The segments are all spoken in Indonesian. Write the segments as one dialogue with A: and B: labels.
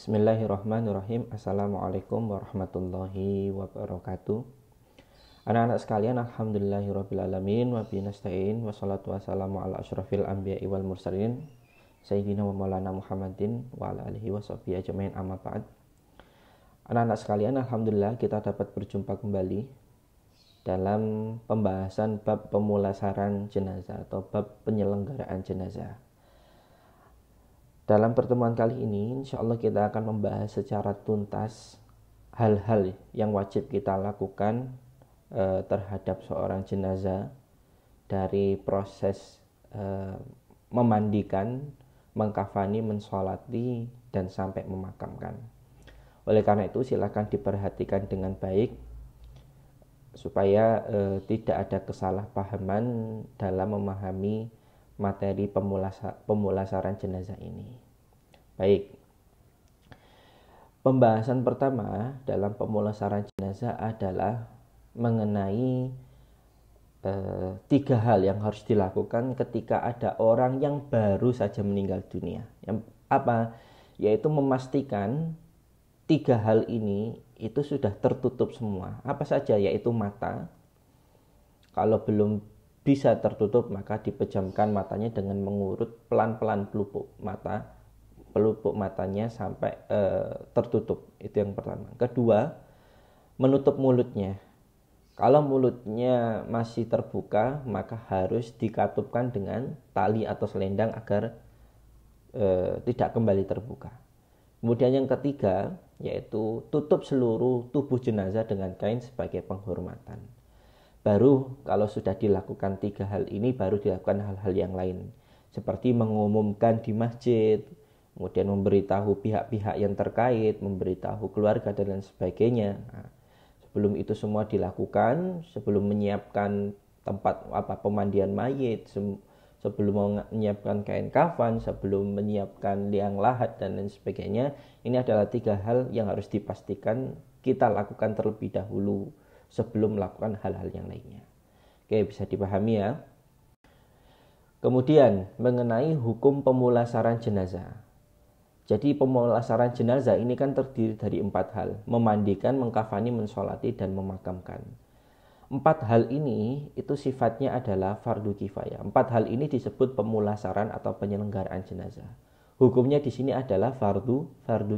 A: Bismillahirrahmanirrahim. Assalamualaikum warahmatullahi wabarakatuh. Anak-anak sekalian, alhamdulillahirrabbilalamin, wa bihi nasta'in, wassalatu wassalamu ala asyrafil anbiya'i wal mursalin, sayyidina wa maulana Muhammadin wa ala alihi wa sahbihi ajmain, amma ba'd. Anak-anak sekalian, alhamdulillah kita dapat berjumpa kembali dalam pembahasan bab pemulasaran jenazah atau bab penyelenggaraan jenazah. Dalam pertemuan kali ini, insya Allah kita akan membahas secara tuntas hal-hal yang wajib kita lakukan terhadap seorang jenazah, dari proses memandikan, mengkafani, mensolati, dan sampai memakamkan. Oleh karena itu, silakan diperhatikan dengan baik supaya tidak ada kesalahpahaman dalam memahami materi pemulasaran jenazah ini. Baik, pembahasan pertama dalam pemulasaran jenazah adalah mengenai 3 hal yang harus dilakukan ketika ada orang yang baru saja meninggal dunia. Yang apa? Yaitu memastikan 3 hal ini itu sudah tertutup semua. Apa saja? Yaitu mata. Kalau belum bisa tertutup, maka dipejamkan matanya dengan mengurut pelan-pelan pelupuk matanya sampai tertutup. Itu yang pertama. Kedua, menutup mulutnya. Kalau mulutnya masih terbuka, maka harus dikatupkan dengan tali atau selendang agar tidak kembali terbuka. Kemudian yang ketiga, yaitu tutup seluruh tubuh jenazah dengan kain sebagai penghormatan. Baru kalau sudah dilakukan 3 hal ini, baru dilakukan hal-hal yang lain, seperti mengumumkan di masjid, kemudian memberitahu pihak-pihak yang terkait, memberitahu keluarga dan lain sebagainya. Nah, sebelum itu semua dilakukan, sebelum menyiapkan tempat pemandian mayit, sebelum menyiapkan kain kafan, sebelum menyiapkan liang lahat dan lain sebagainya, ini adalah 3 hal yang harus dipastikan kita lakukan terlebih dahulu sebelum melakukan hal-hal yang lainnya. Oke, bisa dipahami ya. Kemudian mengenai hukum pemulasaran jenazah. Jadi pemulasaran jenazah ini kan terdiri dari 4 hal: memandikan, mengkafani, mensolati, dan memakamkan. 4 hal ini itu sifatnya adalah fardu kifayah. 4 hal ini disebut pemulasaran atau penyelenggaraan jenazah. Hukumnya di sini adalah fardu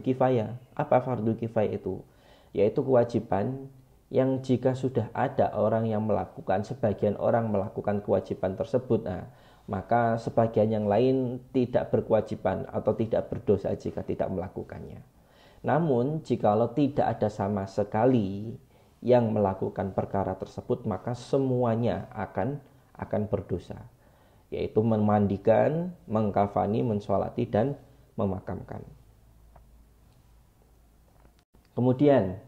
A: kifayah. Apa fardu kifayah itu? Yaitu kewajiban yang jika sudah ada orang yang melakukan, sebagian orang melakukan kewajiban tersebut, maka sebagian yang lain tidak berkewajiban atau tidak berdosa jika tidak melakukannya. Namun jikalau tidak ada sama sekali yang melakukan perkara tersebut, maka semuanya akan berdosa, yaitu memandikan, mengkafani, mensolati, dan memakamkan. Kemudian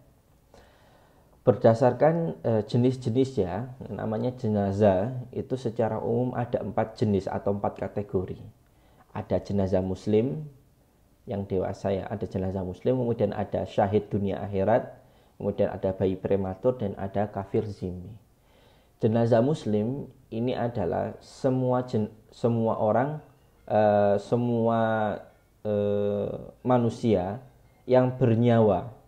A: berdasarkan jenis-jenis ya, namanya jenazah itu secara umum ada 4 jenis atau 4 kategori. Ada jenazah muslim yang dewasa ya, ada jenazah muslim, kemudian ada syahid dunia akhirat, kemudian ada bayi prematur, dan ada kafir zimmi. Jenazah muslim ini adalah semua manusia yang bernyawa.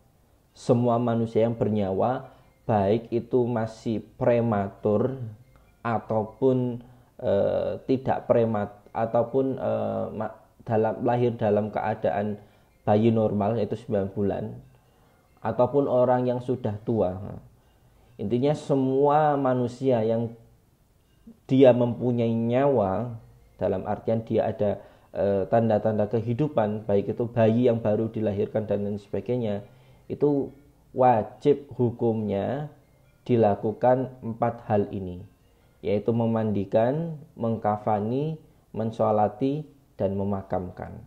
A: Semua manusia yang bernyawa, baik itu masih prematur ataupun tidak prematur, ataupun lahir dalam keadaan bayi normal yaitu 9 bulan, ataupun orang yang sudah tua. Intinya semua manusia yang dia mempunyai nyawa, dalam artian dia ada tanda-tanda kehidupan, baik itu bayi yang baru dilahirkan dan lain sebagainya, itu wajib hukumnya dilakukan 4 hal ini, yaitu memandikan, mengkafani, mensolati, dan memakamkan.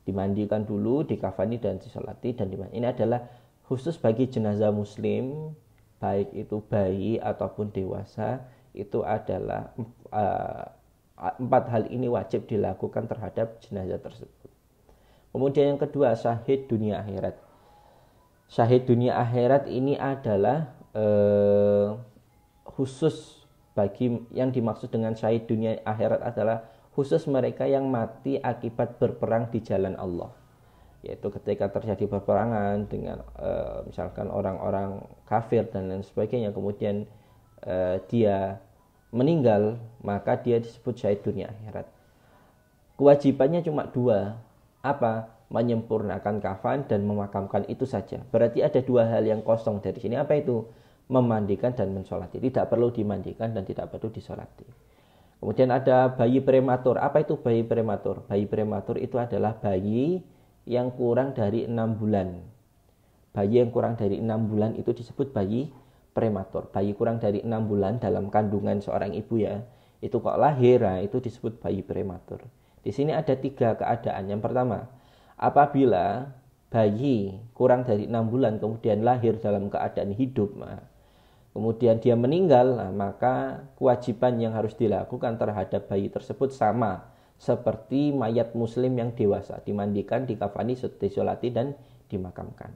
A: Dimandikan dulu, dikafani, dan disolati, dan ini adalah khusus bagi jenazah muslim, baik itu bayi ataupun dewasa. Itu adalah 4 hal ini wajib dilakukan terhadap jenazah tersebut. Kemudian yang kedua, syahid dunia akhirat. Syahid dunia akhirat ini adalah khusus bagi, yang dimaksud dengan syahid dunia akhirat adalah khusus mereka yang mati akibat berperang di jalan Allah. yaitu ketika terjadi peperangan dengan misalkan orang-orang kafir dan lain sebagainya, kemudian dia meninggal, maka dia disebut syahid dunia akhirat. Kewajibannya cuma dua, apa? Menyempurnakan kafan dan memakamkan, itu saja. Berarti ada dua hal yang kosong dari sini. Apa itu? Memandikan dan mensolati. Tidak perlu dimandikan dan tidak perlu disolati. Kemudian ada bayi prematur. Apa itu bayi prematur? Bayi prematur itu adalah bayi yang kurang dari 6 bulan. Bayi yang kurang dari 6 bulan itu disebut bayi prematur. Bayi kurang dari 6 bulan dalam kandungan seorang ibu ya, itu kok lahir, nah, itu disebut bayi prematur. Di sini ada 3 keadaan. Yang pertama, apabila bayi kurang dari 6 bulan kemudian lahir dalam keadaan hidup, nah, kemudian dia meninggal, nah, maka kewajiban yang harus dilakukan terhadap bayi tersebut sama seperti mayat muslim yang dewasa, dimandikan, dikafani, disolati, dan dimakamkan.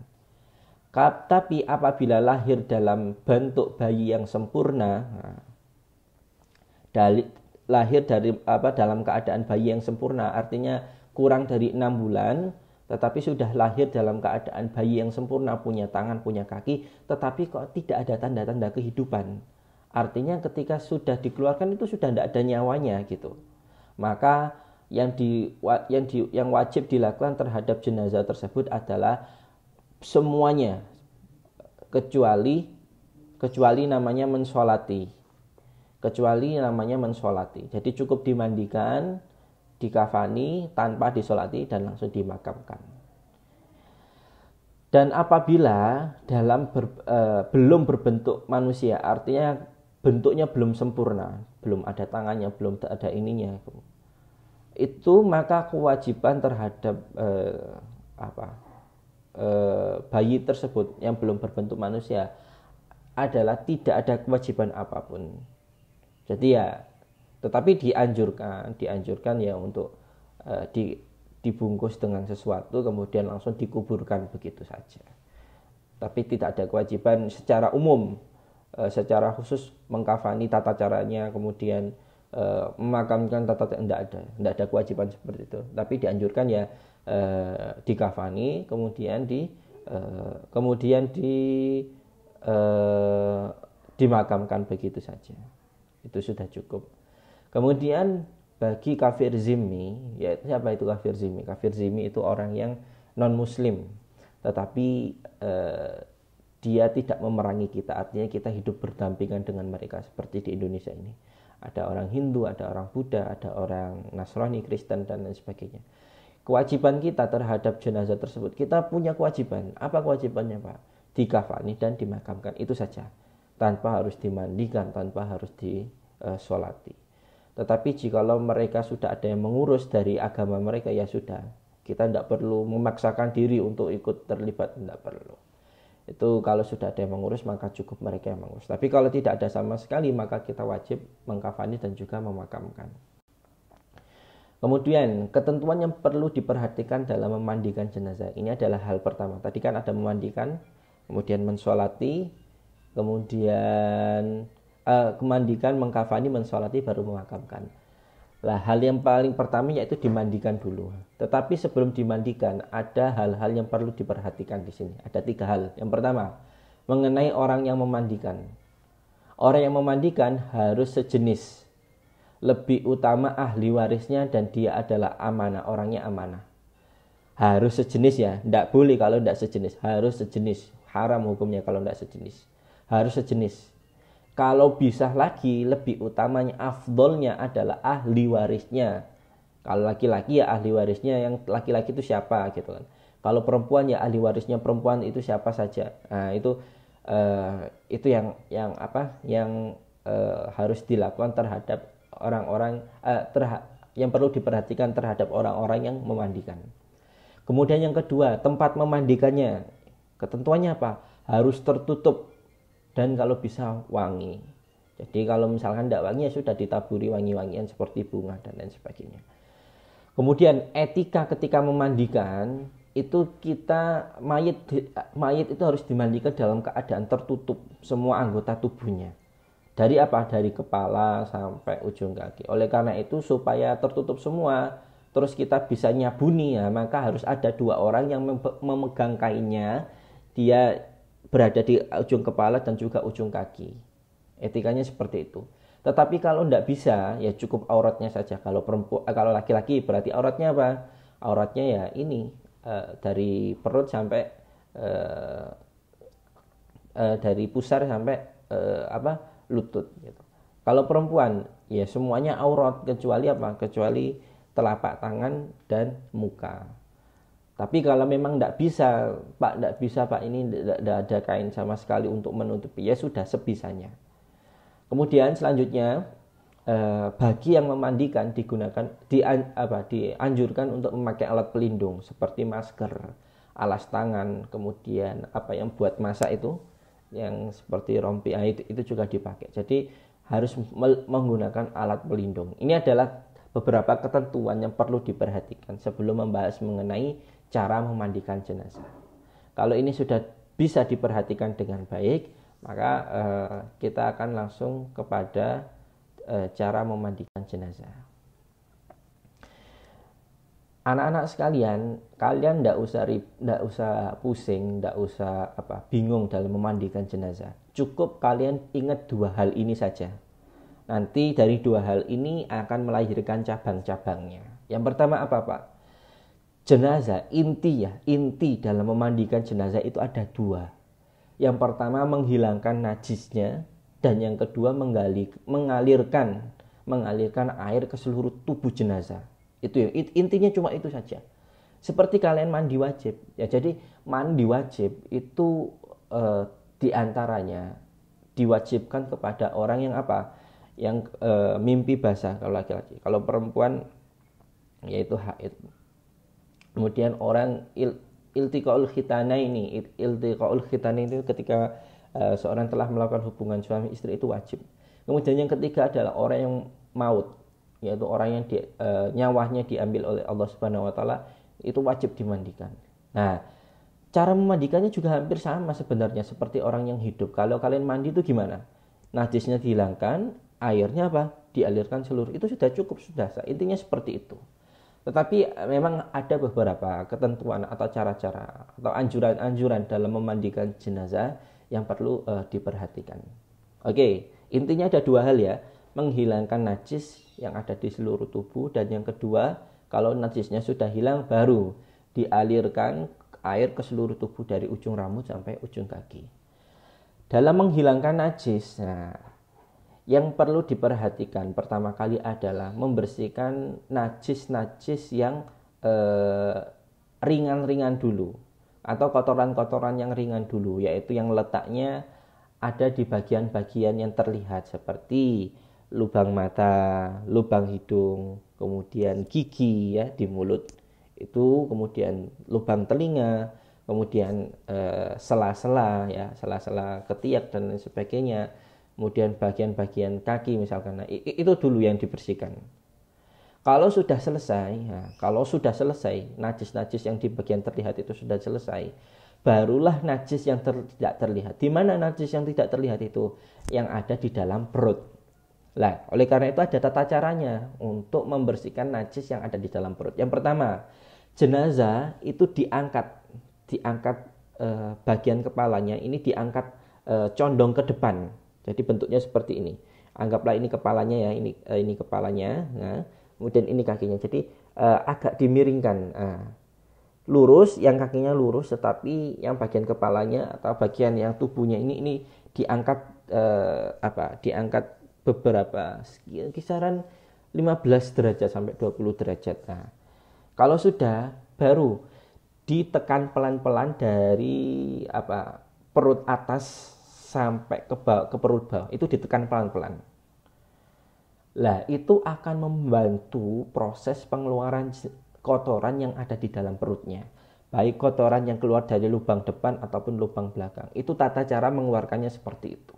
A: Tapi apabila lahir dalam bentuk bayi yang sempurna, nah, lahir dalam keadaan bayi yang sempurna, artinya kurang dari 6 bulan, tetapi sudah lahir dalam keadaan bayi yang sempurna, punya tangan, punya kaki, tetapi kok tidak ada tanda-tanda kehidupan. Artinya ketika sudah dikeluarkan itu sudah tidak ada nyawanya gitu. Maka yang wajib dilakukan terhadap jenazah tersebut adalah semuanya kecuali namanya mensolati. Jadi cukup dimandikan, dikafani tanpa disolati dan langsung dimakamkan. Dan apabila belum berbentuk manusia, artinya bentuknya belum sempurna, belum ada tangannya, belum ada ininya, itu maka kewajiban terhadap bayi tersebut yang belum berbentuk manusia adalah tidak ada kewajiban apapun. Jadi ya, tetapi dianjurkan ya untuk dibungkus dengan sesuatu kemudian langsung dikuburkan begitu saja. Tapi tidak ada kewajiban secara umum, secara khusus mengkafani, tata caranya, kemudian memakamkan, tidak ada kewajiban seperti itu. Tapi dianjurkan ya dikafani, kemudian dimakamkan begitu saja. Itu sudah cukup. Kemudian bagi kafir zimmi, yaitu siapa itu kafir zimmi? Kafir zimmi itu orang yang non muslim, tetapi dia tidak memerangi kita, artinya kita hidup berdampingan dengan mereka seperti di Indonesia ini. Ada orang Hindu, ada orang Buddha, ada orang Nasrani, Kristen, dan lain sebagainya. Kewajiban kita terhadap jenazah tersebut, kita punya kewajiban. Apa kewajibannya, Pak? Dikafani dan dimakamkan, itu saja. Tanpa harus dimandikan, tanpa harus disolati. Tetapi jikalau mereka sudah ada yang mengurus dari agama mereka, ya sudah. Kita tidak perlu memaksakan diri untuk ikut terlibat, tidak perlu. Itu kalau sudah ada yang mengurus, maka cukup mereka yang mengurus. Tapi kalau tidak ada sama sekali, maka kita wajib mengkafani dan juga memakamkan. Kemudian ketentuan yang perlu diperhatikan dalam memandikan jenazah ini adalah hal pertama. Tadi kan ada memandikan, kemudian mensolati, kemudian memandikan, mengkafani, mensolati, baru memakamkan. Lah, hal yang paling pertama yaitu dimandikan dulu. Tetapi sebelum dimandikan ada hal-hal yang perlu diperhatikan di sini. Ada 3 hal. Yang pertama, mengenai orang yang memandikan. Orang yang memandikan harus sejenis. Lebih utama ahli warisnya dan dia adalah amanah, orangnya amanah. Harus sejenis ya, tidak boleh kalau tidak sejenis. Harus sejenis. Haram hukumnya kalau tidak sejenis. Harus sejenis. Kalau bisa lagi, lebih utamanya, afdolnya adalah ahli warisnya. Kalau laki-laki ya ahli warisnya, yang laki-laki itu siapa gitu kan. Kalau perempuan ya ahli warisnya perempuan itu siapa saja. Nah, itu yang harus dilakukan terhadap orang-orang yang perlu diperhatikan terhadap orang-orang yang memandikan. Kemudian yang kedua, tempat memandikannya. Ketentuannya apa? Harus tertutup. Dan kalau bisa wangi. Jadi kalau misalkan tidak wangi ya sudah ditaburi wangi-wangian seperti bunga dan lain sebagainya. Kemudian etika ketika memandikan itu mayit itu harus dimandikan dalam keadaan tertutup semua anggota tubuhnya. Dari apa? Dari kepala sampai ujung kaki. Oleh karena itu supaya tertutup semua, terus kita bisa nyabuni ya, maka harus ada 2 orang yang memegang kainnya, dia berada di ujung kepala dan juga ujung kaki. Etikanya seperti itu. Tetapi kalau tidak bisa, ya cukup auratnya saja. Kalau kalau laki-laki berarti auratnya apa? Auratnya ya ini dari perut sampai dari pusar sampai lutut gitu. Kalau perempuan ya semuanya aurat kecuali apa? Kecuali telapak tangan dan muka. Tapi kalau memang tidak bisa Pak, ini tidak ada kain sama sekali untuk menutupi, ya sudah sebisanya. Kemudian selanjutnya bagi yang memandikan dianjurkan untuk memakai alat pelindung seperti masker, alas tangan, kemudian apa yang buat masak itu, yang seperti rompi, itu juga dipakai. Jadi harus menggunakan alat pelindung. Ini adalah beberapa ketentuan yang perlu diperhatikan sebelum membahas mengenai cara memandikan jenazah. Kalau ini sudah bisa diperhatikan dengan baik, maka kita akan langsung kepada cara memandikan jenazah. Anak-anak sekalian, kalian tidak usah pusing, tidak usah bingung dalam memandikan jenazah. Cukup kalian ingat 2 hal ini saja. Nanti dari 2 hal ini akan melahirkan cabang-cabangnya. Yang pertama apa, Pak? Jenazah, inti dalam memandikan jenazah itu ada 2. Yang pertama menghilangkan najisnya, dan yang kedua mengalirkan air ke seluruh tubuh jenazah. Itu ya, intinya cuma itu saja. Seperti kalian mandi wajib. Ya, jadi mandi wajib itu diantaranya diwajibkan kepada orang yang yang mimpi basah kalau laki-laki. Kalau perempuan yaitu haid. Kemudian orang iltiqaul khitanaini itu ketika seorang telah melakukan hubungan suami istri, itu wajib. Kemudian yang ketiga adalah orang yang maut, yaitu orang yang nyawanya diambil oleh Allah Subhanahu wa taala, itu wajib dimandikan. Nah, cara memandikannya juga hampir sama sebenarnya seperti orang yang hidup. Kalau kalian mandi itu gimana? Najisnya dihilangkan, airnya dialirkan seluruh. Itu sudah cukup, sudah sah. Intinya seperti itu. Tetapi memang ada beberapa ketentuan atau cara-cara atau anjuran-anjuran dalam memandikan jenazah yang perlu diperhatikan. Oke, intinya ada 2 hal ya. Menghilangkan najis yang ada di seluruh tubuh, dan yang kedua, kalau najisnya sudah hilang baru dialirkan air ke seluruh tubuh dari ujung rambut sampai ujung kaki. Dalam menghilangkan najis, yang perlu diperhatikan pertama kali adalah membersihkan najis-najis yang ringan-ringan dulu, atau kotoran-kotoran yang ringan dulu, yaitu yang letaknya ada di bagian-bagian yang terlihat seperti lubang mata, lubang hidung, kemudian gigi ya di mulut itu, kemudian lubang telinga, kemudian sela-sela ya, sela-sela ketiak dan lain sebagainya, kemudian bagian-bagian kaki misalkan. Nah, itu dulu yang dibersihkan. Kalau sudah selesai, najis-najis yang di bagian terlihat itu sudah selesai, barulah najis yang tidak terlihat. Di mana najis yang tidak terlihat itu? Yang ada di dalam perut. Nah, oleh karena itu ada tata caranya untuk membersihkan najis yang ada di dalam perut. Yang pertama, jenazah itu diangkat bagian kepalanya ini diangkat condong ke depan. Jadi bentuknya seperti ini. Anggaplah ini kepalanya ya, ini kepalanya. Nah, kemudian ini kakinya. Jadi agak dimiringkan. Lurus, yang kakinya lurus, tetapi yang bagian kepalanya atau bagian yang tubuhnya ini diangkat diangkat beberapa kisaran 15 derajat sampai 20 derajat. Nah, kalau sudah baru ditekan pelan-pelan dari perut atas sampai ke perut bawah, itu ditekan pelan-pelan. Lah, itu akan membantu proses pengeluaran kotoran yang ada di dalam perutnya. Baik kotoran yang keluar dari lubang depan ataupun lubang belakang. Itu tata cara mengeluarkannya seperti itu.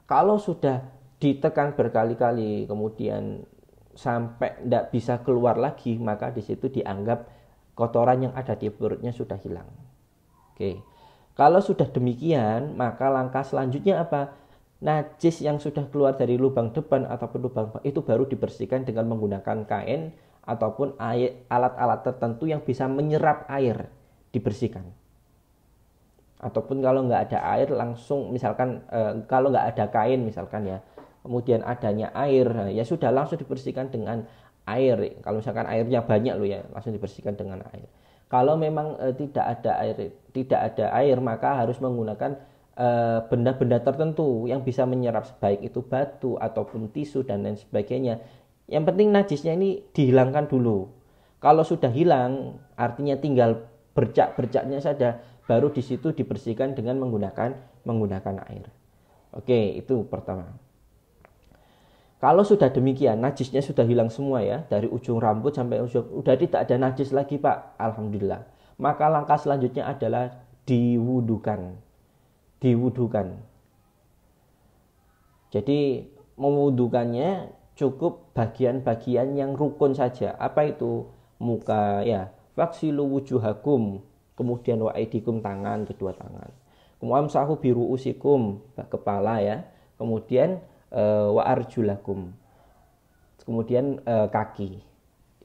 A: Kalau sudah ditekan berkali-kali kemudian sampai tidak bisa keluar lagi, maka di situ dianggap kotoran yang ada di perutnya sudah hilang. Oke. Kalau sudah demikian, maka langkah selanjutnya apa? Najis yang sudah keluar dari lubang depan ataupun lubang itu baru dibersihkan dengan menggunakan kain ataupun alat-alat tertentu yang bisa menyerap air dibersihkan. Ataupun kalau nggak ada air langsung misalkan kalau nggak ada kain misalkan ya, kemudian adanya air, ya sudah langsung dibersihkan dengan air. Kalau misalkan airnya banyak loh ya, langsung dibersihkan dengan air. Kalau memang tidak ada air maka harus menggunakan benda-benda tertentu yang bisa menyerap, baik itu batu ataupun tisu dan lain sebagainya. Yang penting najisnya ini dihilangkan dulu. Kalau sudah hilang, artinya tinggal bercak-bercaknya saja, baru di situ dibersihkan dengan menggunakan air. Oke, itu pertama. Kalau sudah demikian, najisnya sudah hilang semua ya, dari ujung rambut sampai ujung, udah tidak ada najis lagi Pak, alhamdulillah. Maka langkah selanjutnya adalah diwudukan. Jadi mewudukannya cukup bagian-bagian yang rukun saja. Apa itu? Muka ya, faksilu wujuhakum, kemudian wa aidikum, tangan, kedua tangan. Kemudian sahu biru usikum, kepala ya. Kemudian wa arjulakum, kemudian kaki.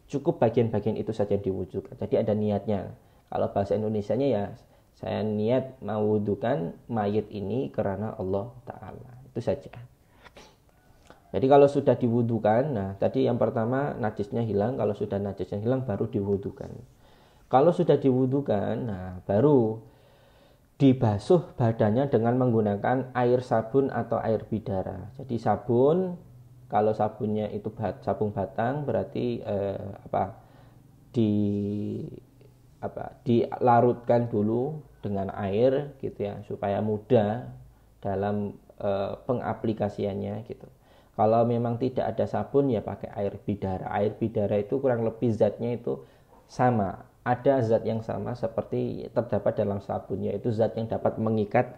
A: Cukup bagian-bagian itu saja diwudukan. Jadi ada niatnya. Kalau bahasa Indonesianya ya, saya niat mewudukan mayit ini karena Allah Ta'ala. Itu saja. Jadi kalau sudah diwudukan, nah tadi yang pertama najisnya hilang. Kalau sudah najisnya hilang baru diwudukan. Kalau sudah diwudukan, nah baru dibasuh badannya dengan menggunakan air sabun atau air bidara. Jadi sabun, kalau sabunnya itu sabun batang berarti dilarutkan dulu dengan air gitu ya, supaya mudah dalam pengaplikasiannya gitu. Kalau memang tidak ada sabun ya pakai air bidara. Air bidara itu kurang lebih zatnya itu sama. Ada zat yang sama seperti terdapat dalam sabun, yaitu zat yang dapat mengikat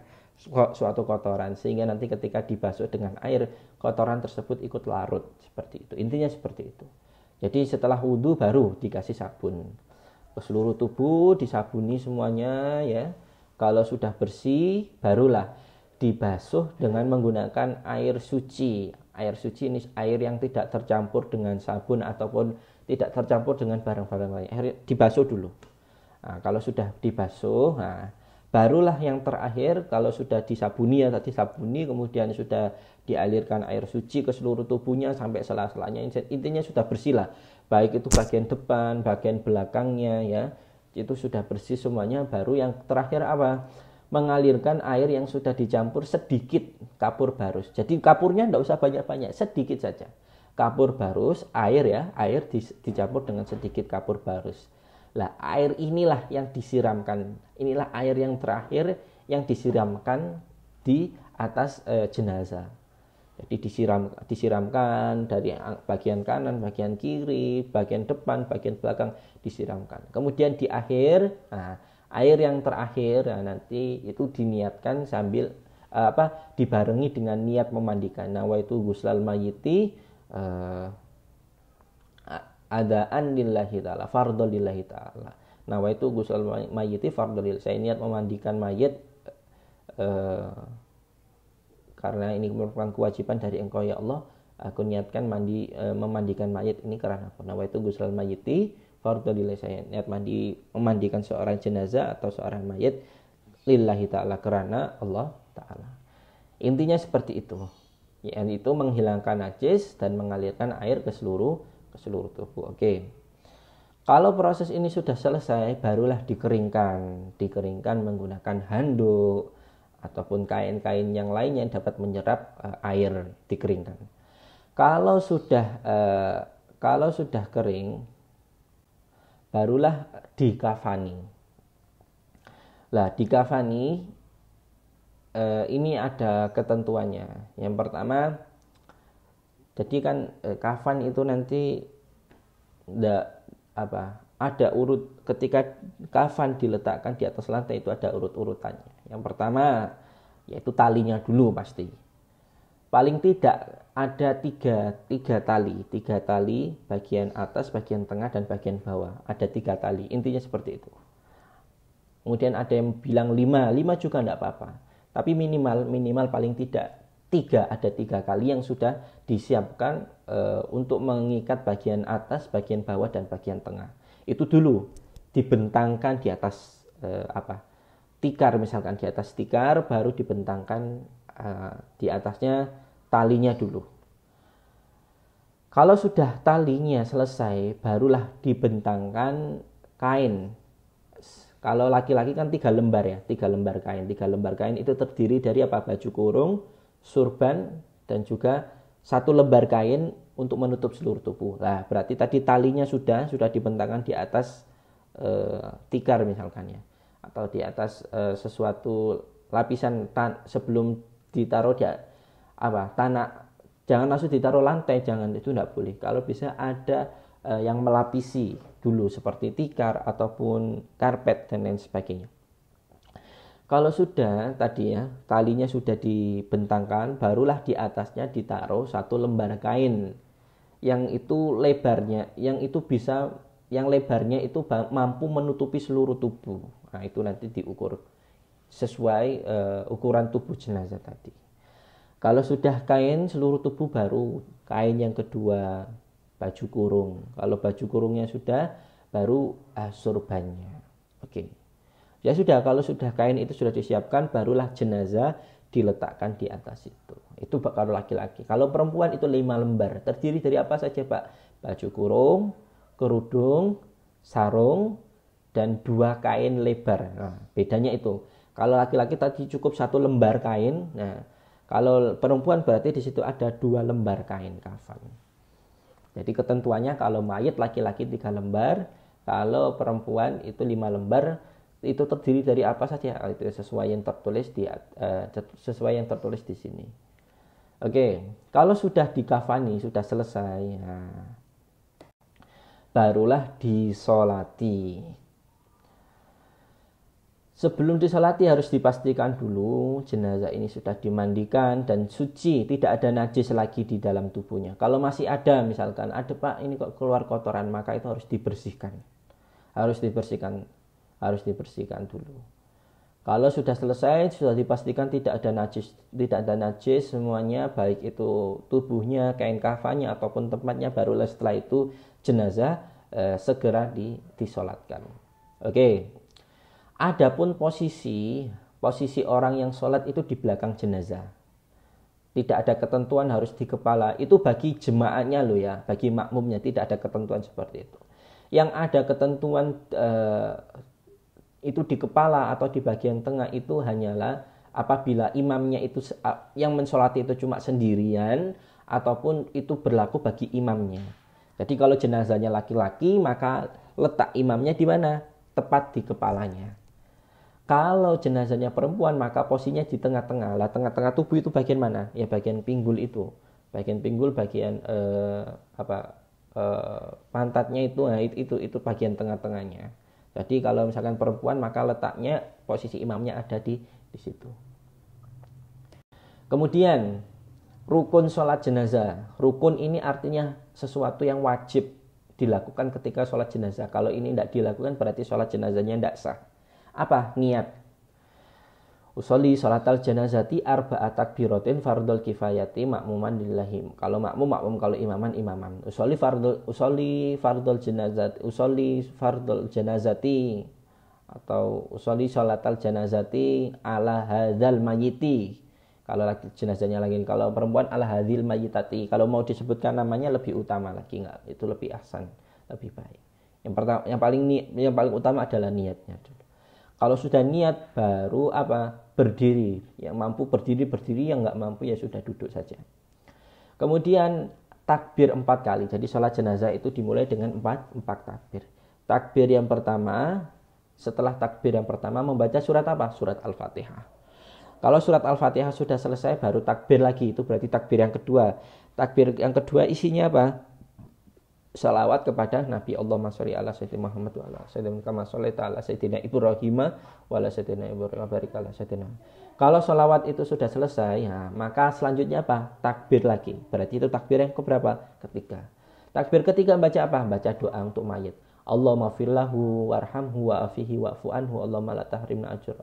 A: suatu kotoran. Sehingga nanti ketika dibasuh dengan air, kotoran tersebut ikut larut. Seperti itu. Intinya seperti itu. Jadi setelah wudhu baru dikasih sabun. Ke seluruh tubuh disabuni semuanya ya. Kalau sudah bersih barulah dibasuh dengan menggunakan air suci. Air suci ini air yang tidak tercampur dengan sabun ataupun tidak tercampur dengan barang-barang lain. Air dibasuh dulu. Nah, kalau sudah dibasuh, nah, barulah yang terakhir kalau sudah disabuni ya, tadi sabuni, kemudian sudah dialirkan air suci ke seluruh tubuhnya sampai sela-selanya. Intinya sudah bersih lah. Baik itu bagian depan, bagian belakangnya ya. Itu sudah bersih semuanya. Baru yang terakhir apa? Mengalirkan air yang sudah dicampur sedikit kapur barus. Jadi kapurnya tidak usah banyak-banyak, sedikit saja. Kapur barus, air ya, air dicampur dengan sedikit kapur barus. Lah, air inilah yang disiramkan. Inilah air yang terakhir yang disiramkan di atas jenazah. Jadi disiramkan dari bagian kanan, bagian kiri, bagian depan, bagian belakang disiramkan. Kemudian di akhir, air yang terakhir nanti itu diniatkan sambil dibarengi dengan niat memandikan. Nawaitu guslal mayyiti adaan lillahi ta'ala, fardhu lillahi ta'ala. Nawaitu guslal mayyiti fardhu lillahi. Saya niat memandikan mayit karena ini merupakan kewajiban dari Engkau ya Allah. Aku niatkan memandikan mayit ini karena apa? Nawaitu guslal mayyiti fardhu lillahi. Saya niat memandikan seorang jenazah atau seorang mayit lillahi ta'ala, karena Allah ta'ala. Intinya seperti itu. Yaitu menghilangkan najis dan mengalirkan air ke seluruh tubuh. Oke. Kalau proses ini sudah selesai, barulah dikeringkan menggunakan handuk ataupun kain-kain yang lain yang dapat menyerap air, dikeringkan. Kalau sudah kering, barulah dikafani. Lah, dikafani ini ada ketentuannya. Yang pertama, jadi kan kafan itu nanti ada urut, ketika kafan diletakkan di atas lantai itu ada urut-urutannya. Yang pertama yaitu talinya dulu pasti. Paling tidak ada tiga tali, bagian atas, bagian tengah, dan bagian bawah. Ada 3 tali, intinya seperti itu. Kemudian ada yang bilang 5 juga tidak apa-apa. Tapi minimal paling tidak ada tiga kali yang sudah disiapkan untuk mengikat bagian atas, bagian bawah, dan bagian tengah. Itu dulu dibentangkan di atas tikar, misalkan di atas tikar, baru dibentangkan di atasnya talinya dulu. Kalau sudah talinya selesai, barulah dibentangkan kain. Kalau laki-laki kan 3 lembar ya, 3 lembar kain. 3 lembar kain itu terdiri dari baju kurung, surban, dan juga 1 lembar kain untuk menutup seluruh tubuh. Nah, berarti tadi talinya sudah dibentangkan di atas tikar misalkan ya, atau di atas sesuatu lapisan sebelum ditaruh di tanah. Jangan langsung ditaruh lantai, jangan, itu tidak boleh. Kalau bisa ada yang melapisi dulu seperti tikar ataupun karpet dan lain sebagainya. Kalau sudah tadi ya, talinya sudah dibentangkan, barulah di atasnya ditaruh 1 lembar kain yang itu lebarnya, yang lebarnya itu mampu menutupi seluruh tubuh. Nah, itu nanti diukur sesuai ukuran tubuh jenazah tadi. Kalau sudah kain seluruh tubuh, baru kain yang kedua, baju kurung. Kalau baju kurungnya sudah, baru surbannya. Oke. Ya sudah, kalau sudah kain itu sudah disiapkan, barulah jenazah diletakkan di atas itu. Itu kalau laki-laki. Kalau perempuan itu 5 lembar. Terdiri dari apa saja, Pak? Baju kurung, kerudung, sarung, dan 2 kain lebar. Nah, bedanya itu. Kalau laki-laki tadi cukup 1 lembar kain. Nah, kalau perempuan berarti di situ ada 2 lembar kain kafan. Jadi ketentuannya kalau mayit laki-laki 3 lembar, kalau perempuan itu 5 lembar. Itu terdiri dari apa saja? Itu sesuai yang tertulis di sini. Oke, kalau sudah dikafani, sudah selesai, nah, barulah disolati. Sebelum disolati harus dipastikan dulu jenazah ini sudah dimandikan dan suci, tidak ada najis lagi di dalam tubuhnya. Kalau masih ada, misalkan ada, Pak, ini kok keluar kotoran, maka itu harus dibersihkan. Harus dibersihkan dulu. Kalau sudah selesai, sudah dipastikan tidak ada najis semuanya, baik itu tubuhnya, kain kafannya ataupun tempatnya, barulah setelah itu jenazah segera disolatkan. Oke. Adapun posisi orang yang sholat itu di belakang jenazah. Tidak ada ketentuan harus di kepala. Itu bagi jemaahnya loh ya, bagi makmumnya tidak ada ketentuan seperti itu. Yang ada ketentuan itu di kepala atau di bagian tengah itu hanyalah apabila imamnya itu yang mensolati itu cuma sendirian ataupun itu berlaku bagi imamnya. Jadi kalau jenazahnya laki-laki, maka letak imamnya di mana? Tepat di kepalanya. Kalau jenazahnya perempuan, maka posisinya di tengah-tengah. Lah, tengah-tengah tubuh itu bagian mana? Ya bagian pinggul itu. Bagian pinggul, bagian pantatnya itu, nah, itu bagian tengah-tengahnya. Jadi kalau misalkan perempuan, maka letaknya posisi imamnya ada di situ. Kemudian rukun sholat jenazah. Rukun ini artinya sesuatu yang wajib dilakukan ketika sholat jenazah. Kalau ini tidak dilakukan berarti sholat jenazahnya tidak sah. Apa? Niat. Usolli sholatal janazati arba'at takbiratin fardul kifayati makmuman lillahi. Kalau makmum, kalau imaman. Usolli fardul janazati atau usolli sholatal janazati ala hadzal mayyiti. Kalau laki jenazahnya lagi, kalau perempuan ala hadzil mayyitati. Kalau mau disebutkan namanya lebih utama lagi, enggak? Itu lebih ahsan, lebih baik. Yang paling utama adalah niatnya dulu. Kalau sudah niat baru berdiri. Yang mampu berdiri, yang nggak mampu ya sudah duduk saja. Kemudian takbir 4 kali. Jadi sholat jenazah itu dimulai dengan 4 takbir. Takbir yang pertama, setelah takbir yang pertama membaca surat apa? Surat Al-Fatihah. Kalau surat Al-Fatihah sudah selesai baru takbir lagi. Itu berarti takbir yang kedua. Takbir yang kedua isinya apa? Salawat kepada Nabi. Allahumma sholli ala sayyidina Muhammad wa ala sayyidina kama shallaita ala sayyidina Ibrahim wa ala sayyidina Ibrahim barik ala sayyidina. Kalau salawat itu sudah selesai, ya, maka selanjutnya apa? Takbir lagi. Berarti itu takbir yang keberapa? Ketiga. Takbir ketiga baca apa? Baca doa untuk mayit. Allahumma firlahu warhamhu wa afihi wa'fu anhu Allahumma la tahrimna ajra.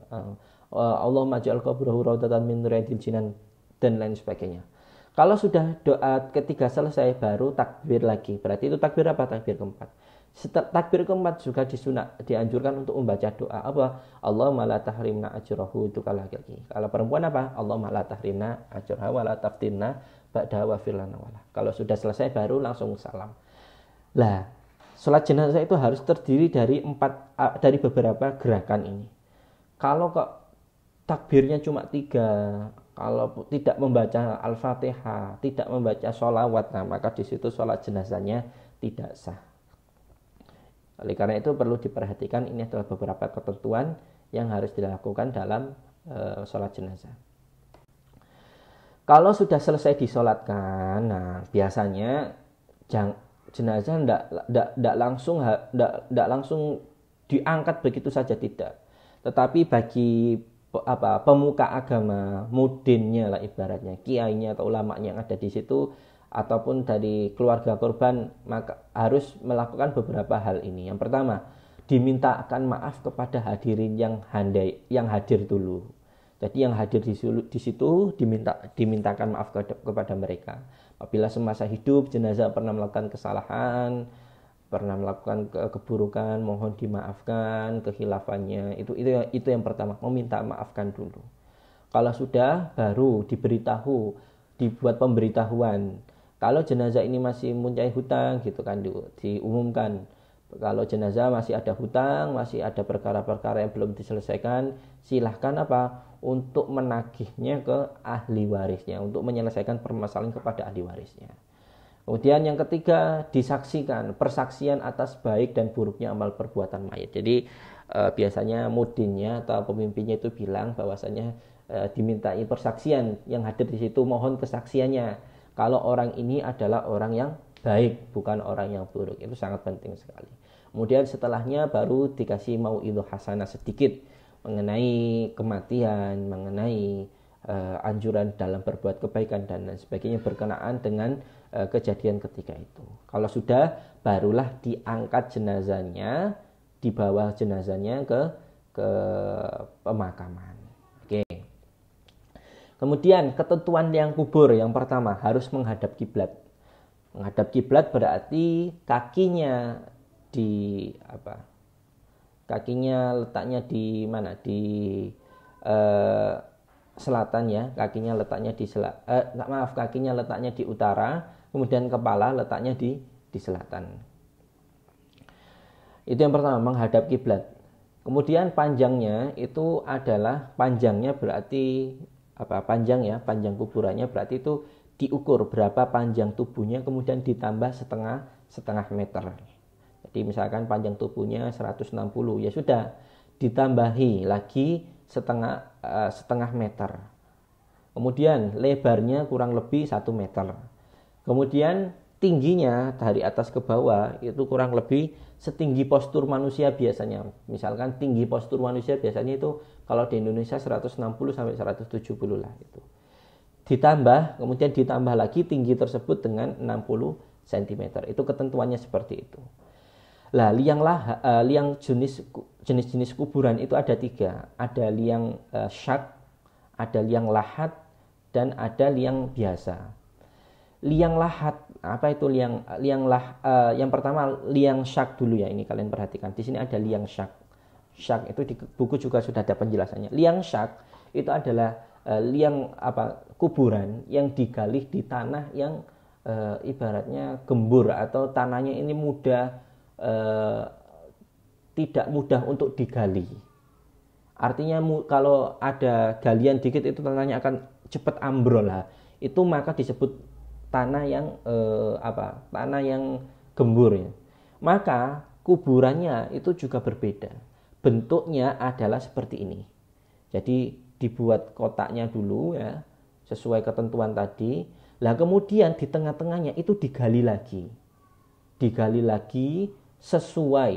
A: Allahumma ij'al qabrahu rawdatan min riyadil jinan. dan lain sebagainya. Kalau sudah doa ketiga selesai baru takbir lagi. Berarti itu takbir apa? Takbir keempat. Setelah takbir keempat juga dianjurkan untuk membaca doa apa? Allahumma la tahrimna ajrahu, itu kalau laki-laki. Kalau perempuan apa? Allahumma la tahrimna ajraha wa la taftinna ba'da wa firlana wala. Kalau sudah selesai baru langsung salam. Lah, sholat jenazah itu harus terdiri dari beberapa gerakan ini. Kalau kok takbirnya cuma 3, kalau tidak membaca Al-Fatihah, tidak membaca sholawat, nah maka di situ sholat jenazahnya tidak sah. Oleh karena itu perlu diperhatikan, ini adalah beberapa ketentuan yang harus dilakukan dalam sholat jenazah. Kalau sudah selesai disolatkan, nah biasanya jenazah tidak langsung diangkat begitu saja, tidak. Tetapi bagi pemuka agama, mudinnya lah ibaratnya, kiainya atau ulamanya yang ada di situ ataupun dari keluarga korban, maka harus melakukan beberapa hal ini. Yang pertama, dimintakan maaf kepada hadirin yang hadir dulu. Jadi yang hadir di situ dimintakan maaf kepada mereka. Apabila semasa hidup jenazah pernah melakukan kesalahan, pernah melakukan keburukan, mohon dimaafkan kehilafannya. Itu yang pertama, meminta maafkan dulu. Kalau sudah, baru dibuat pemberitahuan. Kalau jenazah ini masih mempunyai hutang, gitu kan, diumumkan. Kalau jenazah masih ada hutang, masih ada perkara-perkara yang belum diselesaikan, silahkan untuk menagihnya ke ahli warisnya, untuk menyelesaikan permasalahan kepada ahli warisnya. Kemudian yang ketiga, disaksikan persaksian atas baik dan buruknya amal perbuatan mayit. Jadi biasanya mudinnya atau pemimpinnya itu bilang bahwasanya dimintai persaksian, yang hadir di situ mohon kesaksiannya. Kalau orang ini adalah orang yang baik, bukan orang yang buruk. Itu sangat penting sekali. Kemudian setelahnya baru dikasih mau'idhah hasanah sedikit mengenai kematian, mengenai anjuran dalam berbuat kebaikan dan lain sebagainya berkenaan dengan kejadian ketika itu. Kalau sudah, barulah diangkat jenazahnya, dibawa jenazahnya ke pemakaman. Oke. Kemudian ketentuan yang kubur yang pertama harus menghadap kiblat. Menghadap kiblat berarti kakinya letaknya di mana? Di selatan ya, kakinya letaknya kakinya letaknya di utara, kemudian kepala letaknya di selatan. Itu yang pertama, menghadap kiblat. Kemudian panjangnya itu adalah berarti panjang kuburannya berarti itu diukur berapa panjang tubuhnya, kemudian ditambah setengah meter. Jadi misalkan panjang tubuhnya 160, ya sudah ditambahi lagi setengah meter. Kemudian lebarnya kurang lebih 1 meter. Kemudian tingginya dari atas ke bawah itu kurang lebih setinggi postur manusia biasanya. Misalkan tinggi postur manusia biasanya itu kalau di Indonesia 160 sampai 170 lah itu. Kemudian ditambah lagi tinggi tersebut dengan 60 cm. Itu ketentuannya seperti itu. Lah, liang jenis-jenis kuburan itu ada 3. Ada liang syak, ada liang lahat, dan ada liang biasa. Liang lahat, apa itu yang pertama liang syak dulu ya, ini kalian perhatikan. Di sini ada liang syak. Syak itu di buku juga sudah ada penjelasannya. Liang syak itu adalah kuburan yang digali di tanah yang ibaratnya gembur atau tanahnya ini tidak mudah untuk digali. Artinya kalau ada galian dikit itu tanahnya akan cepat ambrol lah. Itu maka disebut tanah yang gembur ya. Maka kuburannya itu juga berbeda. Bentuknya adalah seperti ini. Jadi dibuat kotaknya dulu ya, sesuai ketentuan tadi. Lah kemudian di tengah-tengahnya itu digali lagi sesuai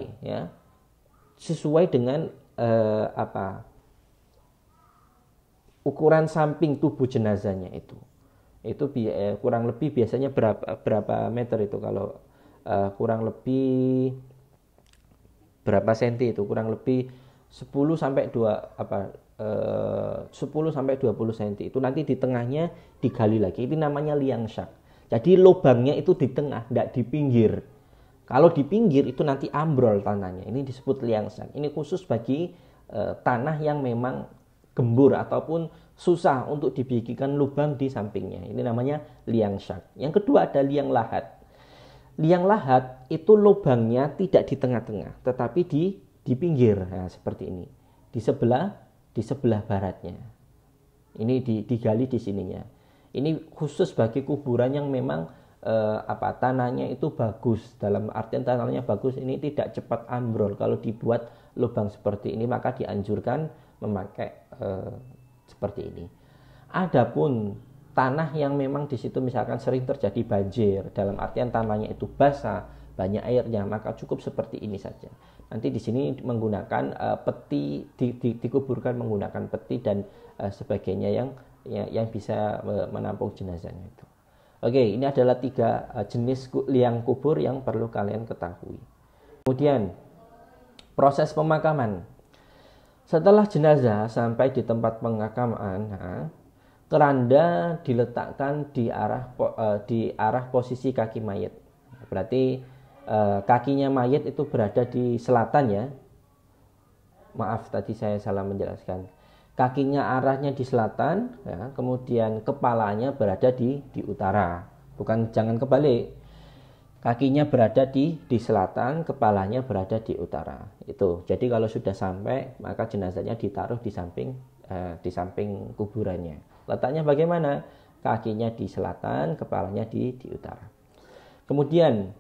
A: dengan ukuran samping tubuh jenazahnya itu kurang lebih biasanya berapa meter itu kalau kurang lebih berapa senti itu kurang lebih 10 sampai 10 sampai 20 cm. Itu nanti di tengahnya digali lagi. Itu namanya liang syak. Jadi lubangnya itu di tengah, tidak di pinggir. Kalau di pinggir itu nanti ambrol tanahnya. Ini disebut liang syak. Ini khusus bagi tanah yang memang gembur ataupun susah untuk dibikinkan lubang di sampingnya. Ini namanya liang syak. Yang kedua ada liang lahat. Liang lahat itu lubangnya tidak di tengah-tengah, tetapi di pinggir. Nah, seperti ini. Di sebelah baratnya. Ini digali di sininya. Ini khusus bagi kuburan yang memang tanahnya itu bagus. Dalam artian tanahnya bagus, ini tidak cepat ambrol. Kalau dibuat lubang seperti ini maka dianjurkan memakai seperti ini. Adapun tanah yang memang di situ misalkan sering terjadi banjir, dalam artian tanahnya itu basah, banyak airnya, maka cukup seperti ini saja. Nanti di sini menggunakan peti, dikuburkan menggunakan peti dan sebagainya yang bisa menampung jenazahnya itu. Oke, ini adalah 3 jenis liang kubur yang perlu kalian ketahui. Kemudian proses pemakaman. Setelah jenazah sampai di tempat pemakaman, keranda diletakkan di arah posisi kaki mayat. Berarti kakinya mayat itu berada di selatan ya. Maaf tadi saya salah menjelaskan. Kakinya arahnya di selatan, ya, kemudian kepalanya berada di utara. Jangan kebalik. Kakinya berada di selatan, kepalanya berada di utara. Itu. Jadi kalau sudah sampai, maka jenazahnya ditaruh di samping kuburannya. Letaknya bagaimana? Kakinya di selatan, kepalanya di utara. Kemudian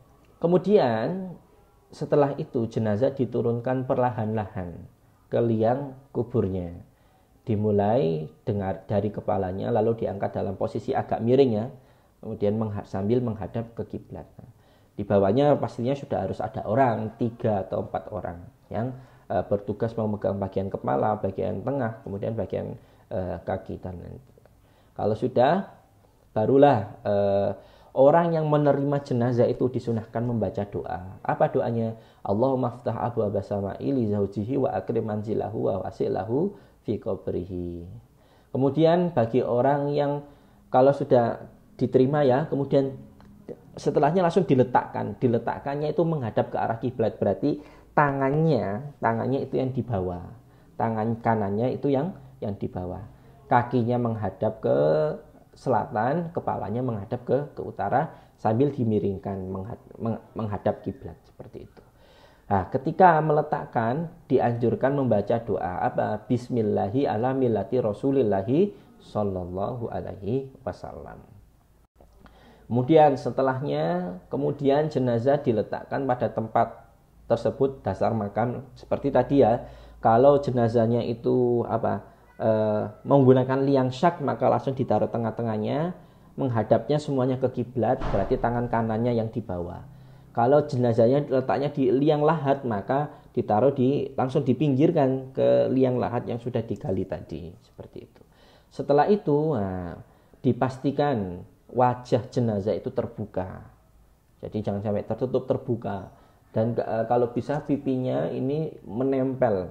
A: setelah itu jenazah diturunkan perlahan-lahan ke liang kuburnya. Dimulai dari kepalanya, lalu diangkat dalam posisi agak miring ya. Kemudian sambil menghadap ke kiblat. Di bawahnya pastinya sudah harus ada orang, 3 atau 4 orang yang bertugas memegang bagian kepala, bagian tengah, kemudian bagian kaki dan lain. Kalau sudah, barulah orang yang menerima jenazah itu disunahkan membaca doa. Apa doanya? Allahumma ftah abwaaba samaa'i li zawjihi wa akrim manzilahu wa wasi'lahu fi qabrihi. Kemudian bagi orang yang kalau sudah diterima ya, kemudian setelahnya langsung diletakkannya itu menghadap ke arah kiblat, berarti tangannya itu yang di bawah, tangan kanannya itu yang di bawah, kakinya menghadap ke selatan, kepalanya menghadap ke utara sambil dimiringkan menghadap kiblat seperti itu. Nah, ketika meletakkan dianjurkan membaca doa apa? Bismillahi ala millati rasulillahi sallallahu alaihi wasallam. Kemudian jenazah diletakkan pada tempat tersebut dasar makam seperti tadi ya. Kalau jenazahnya itu menggunakan liang syak, maka langsung ditaruh tengah-tengahnya, menghadapnya semuanya ke kiblat, berarti tangan kanannya yang di bawah. Kalau jenazahnya letaknya di liang lahat, maka langsung dipinggirkan ke liang lahat yang sudah digali tadi, seperti itu. Setelah itu dipastikan wajah jenazah itu terbuka. Jadi jangan sampai tertutup, terbuka. Dan kalau bisa pipinya ini menempel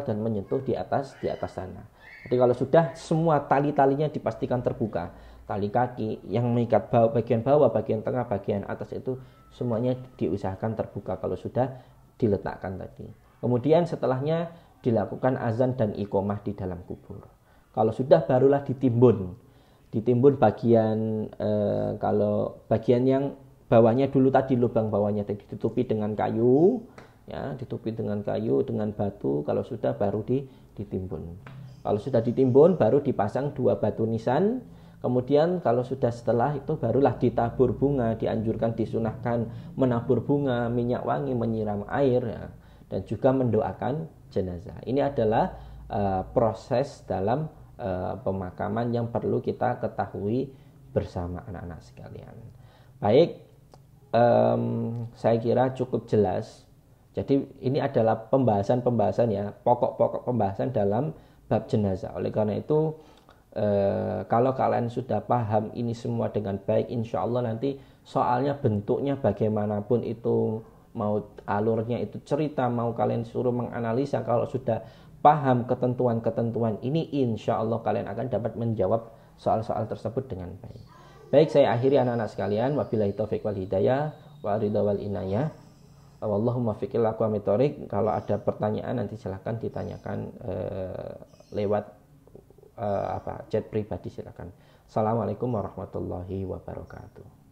A: dan menyentuh di atas sana. Jadi kalau sudah semua tali-talinya dipastikan terbuka, tali kaki yang mengikat bagian bawah, bagian tengah, bagian atas itu semuanya diusahakan terbuka kalau sudah diletakkan tadi. Kemudian setelahnya dilakukan azan dan iqomah di dalam kubur. Kalau sudah barulah ditimbun bagian kalau bagian yang bawahnya dulu tadi, lubang bawahnya tadi ditutupi dengan kayu ya, dengan batu. Kalau sudah baru ditimbun. Kalau sudah ditimbun baru dipasang 2 batu nisan. Kemudian kalau sudah setelah itu barulah ditabur bunga, dianjurkan disunahkan menabur bunga, minyak wangi, menyiram air ya, dan juga mendoakan jenazah. Ini adalah proses dalam pemakaman yang perlu kita ketahui bersama anak-anak sekalian. Baik, saya kira cukup jelas. Jadi ini adalah pembahasan ya, pokok-pokok pembahasan dalam bab jenazah. Oleh karena itu kalau kalian sudah paham ini semua dengan baik, insya Allah nanti soalnya bentuknya bagaimanapun itu mau alurnya itu cerita, mau kalian suruh menganalisa, kalau sudah paham ketentuan-ketentuan ini, insya Allah kalian akan dapat menjawab soal-soal tersebut dengan baik. Baik, saya akhiri anak-anak sekalian. Wabillahi taufiq wal hidayah, wa ridha wal inayah. Wallahumma fiqil aqwamit thoriq. Kalau ada pertanyaan nanti silahkan ditanyakan lewat chat pribadi, silakan. Assalamualaikum warahmatullahi wabarakatuh.